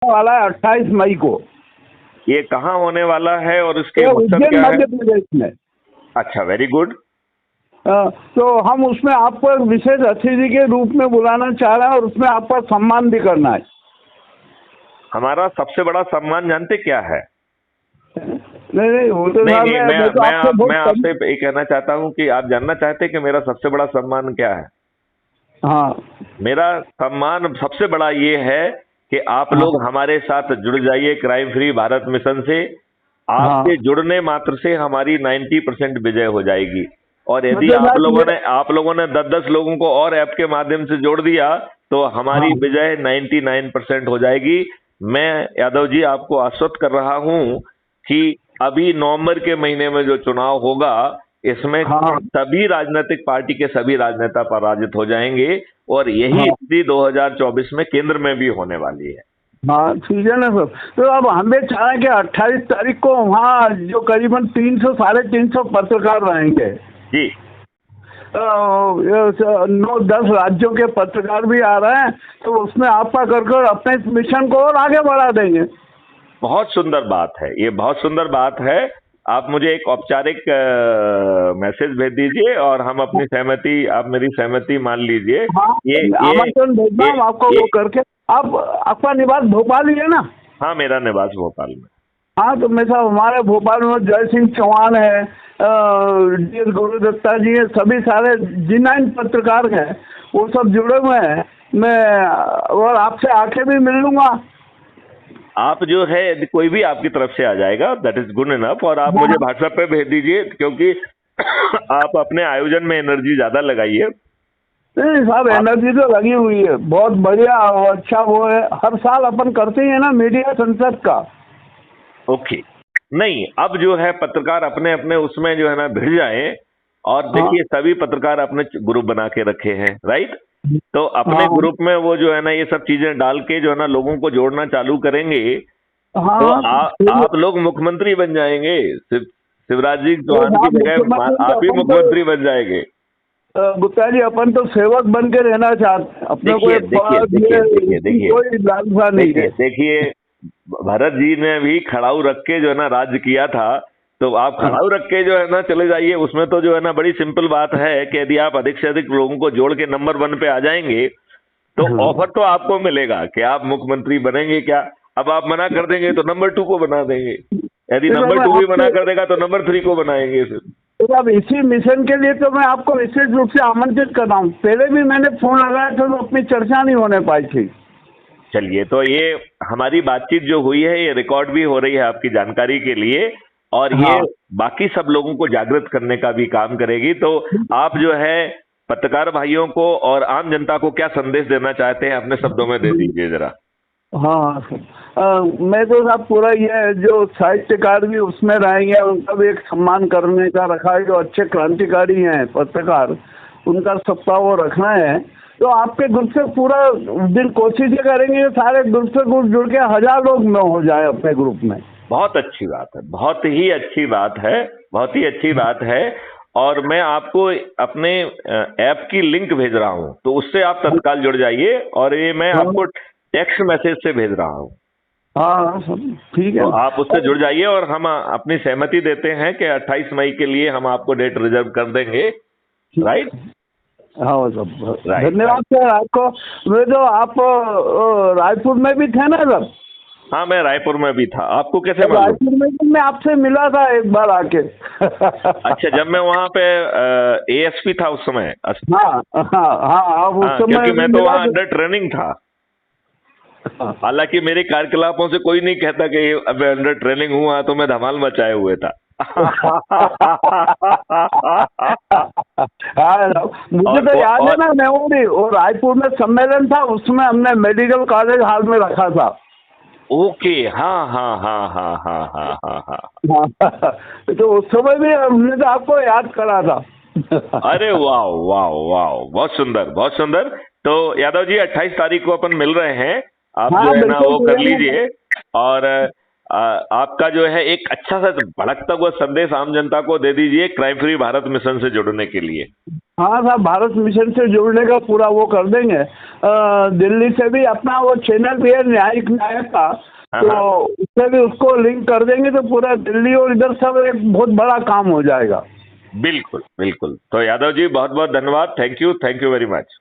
वाला है 28 मई को। ये कहाँ होने वाला है और इसके ये मकसद उज्जैन क्या है? मध्य प्रदेश में। अच्छा, वेरी गुड। तो हम उसमें आपको एक विशेष अतिथि के रूप में बुलाना चाह रहे हैं और उसमें आपका सम्मान भी करना है। हमारा सबसे बड़ा सम्मान जानते क्या है? नहीं नहीं, वो तो नहीं साहब नहीं, मैं तो आपसे मैं बहुत आपसे ये कहना चाहता हूँ कि आप जानना चाहते हैं कि मेरा सबसे बड़ा सम्मान क्या है? हाँ मेरा सम्मान सबसे बड़ा ये है कि आप हाँ लोग हमारे साथ जुड़ जाइए क्राइम फ्री भारत मिशन से। हाँ। आपके जुड़ने मात्र से हमारी 90% विजय हो जाएगी। और यदि मतलब साहब ये, आप लोगों ने 10-10 लोगों को और ऐप के माध्यम से जोड़ दिया तो हमारी हाँ विजय 99% हो जाएगी। मैं यादव जी आपको आश्वस्त कर रहा हूं कि अभी नवंबर के महीने में जो चुनाव होगा इसमें हाँ सभी राजनीतिक पार्टी के सभी राजनेता पराजित हो जाएंगे और यही हाँ स्थिति 2024 में केंद्र में भी होने वाली है। हाँ, ठीक है ना सर। तो अब हमें चाह रहे हैं कि 28 तारीख को वहाँ जो करीबन 300 350 पत्रकार रहेंगे। जी 9-10 राज्यों के पत्रकार भी आ रहे हैं, तो उसमें आपका कर अपने इस मिशन को और आगे बढ़ा देंगे। बहुत सुंदर बात है, ये बहुत सुंदर बात है। आप मुझे एक औपचारिक मैसेज भेज दीजिए और हम अपनी सहमति, आप मेरी सहमति मान लीजिए। हाँ, ये आमंत्रण भेजना ये हम आपको ये वो करके। आप, आपका निवास भोपाल ही है ना? हाँ, मेरा निवास भोपाल में। हाँ, तो मैं साहब हमारे भोपाल में जय सिंह चौहान है, डी गुरुदत्ता जी है, सभी सारे जिन पत्रकार हैं वो सब जुड़े हुए हैं। मैं और आपसे आके भी मिल लूंगा। आप जो है यदि कोई भी आपकी तरफ से आ जाएगा दैट इज गुड इनफ। और आप मुझे व्हाट्सएप पे भेज दीजिए क्योंकि आप अपने आयोजन में एनर्जी ज्यादा लगाइए। नहीं साहब, एनर्जी तो लगी हुई है, बहुत बढ़िया और अच्छा वो है। हर साल अपन करते ही है ना मीडिया संसद का। ओके, नहीं अब जो है पत्रकार अपने अपने उसमें जो है ना भिड़ जाए। और देखिए सभी पत्रकार अपने ग्रुप बना के रखे हैं, राइट? तो अपने हाँ ग्रुप में वो जो है ना ये सब चीजें डाल के जो है ना लोगों को जोड़ना चालू करेंगे तो हाँ। आप लोग मुख्यमंत्री बन जाएंगे। शिवराज जी तो चौहान की साहब जगह मुख्यमंत्री तो आप ही अपन मुख्यमंत्री बन जाएंगे। गुप्ता जी अपन तो सेवक बन के रहना चाहते हैं, अपने को देखिए एक देखिए पद देखिए ये देखिए इसकी देखिए कोई लालसा नहीं देखिए है। देखिए भरत जी ने भी खड़ाऊ रख के जो है ना राज्य किया था। तो आप खड़ाऊ रख के जो है ना चले जाइए। उसमें तो जो है ना बड़ी सिंपल बात है कि यदि आप अधिक से अधिक लोगों को जोड़ के नंबर 1 पे आ जाएंगे तो ऑफर तो आपको मिलेगा कि आप मुख्यमंत्री बनेंगे क्या। अब आप मना कर देंगे तो नंबर 2 को बना देंगे। यदि तो नंबर मैं 2 भी मना आपसे, कर देगा तो नंबर 3 को बनाएंगे फिर। तो अब इसी मिशन के लिए तो मैं आपको विशेष रूप से आमंत्रित कर रहा हूँ। पहले भी मैंने फोन लगाया था तो अपनी चर्चा नहीं होने पाई थी। चलिए, तो ये हमारी बातचीत जो हुई है ये रिकॉर्ड भी हो रही है आपकी जानकारी के लिए। और ये हाँ बाकी सब लोगों को जागृत करने का भी काम करेगी। तो आप जो है पत्रकार भाइयों को और आम जनता को क्या संदेश देना चाहते हैं अपने शब्दों में दे दीजिए जरा। हाँ। मैं तो साहब पूरा ये जो साहित्यकार भी उसमें रहेंगे उनका भी एक सम्मान करने का रखा है। जो अच्छे क्रांतिकारी हैं पत्रकार, उनका सबका वो रखना है। तो आपके ग्रुप से पूरा दिन कोशिश ये करेंगे कि सारे ग्रुप से ग्रुप जुड़ के 1000 लोग में हो जाए अपने ग्रुप में। बहुत अच्छी बात है, बहुत ही अच्छी बात है, बहुत ही अच्छी बात है। और मैं आपको अपने ऐप की लिंक भेज रहा हूं तो उससे आप तत्काल जुड़ जाइए। और ये मैं आपको टेक्स्ट मैसेज से भेज रहा हूं। हाँ सब ठीक है। तो आप उससे जुड़ जाइए और हम अपनी सहमति देते हैं कि 28 मई के लिए हम आपको डेट रिजर्व कर देंगे, राइट? हाँ सब राइट, धन्यवाद सर आपको। वे जो आप रायपुर में भी थे ना सर? हाँ मैं रायपुर में भी था। आपको कैसे तो मालूम? रायपुर में भी मैं आपसे मिला था एक बार आके। अच्छा, जब मैं वहां पे एएसपी था उस समय। हाँ हाँ हाँ, आप उस हाँ, समय क्योंकि मैं तो मिला वहां अंडर ट्रेनिंग था। हालांकि मेरे कार्यकलापों से कोई नहीं कहता कि अब अंडर ट्रेनिंग हुआ तो मैं धमाल मचाए हुए था। हाँ, मुझे तो याद है ना मेमोरी, वो रायपुर में सम्मेलन था उसमें हमने मेडिकल कॉलेज हॉल में रखा था। ओके, हाँ हाँ हाँ हाँ हाँ हाँ हाँ हाँ। तो उस समय भी हमने तो आपको याद करा था। अरे वाह वाह वाह, बहुत सुंदर बहुत सुंदर। तो यादव जी 28 तारीख को अपन मिल रहे हैं। आप हाँ जो है ना बिल्कुल वो कर लीजिए। और आपका जो है एक अच्छा सा भड़कता हुआ संदेश आम जनता को दे दीजिए क्राइम फ्री भारत मिशन से जुड़ने के लिए। हाँ साहब, भारत मिशन से जुड़ने का पूरा वो कर देंगे। दिल्ली से भी अपना वो चैनल भी है न्यायिक न्याय का, तो उससे भी उसको लिंक कर देंगे तो पूरा दिल्ली और इधर सब एक बहुत बड़ा काम हो जाएगा। बिल्कुल बिल्कुल। तो यादव जी बहुत बहुत धन्यवाद। Thank you very much.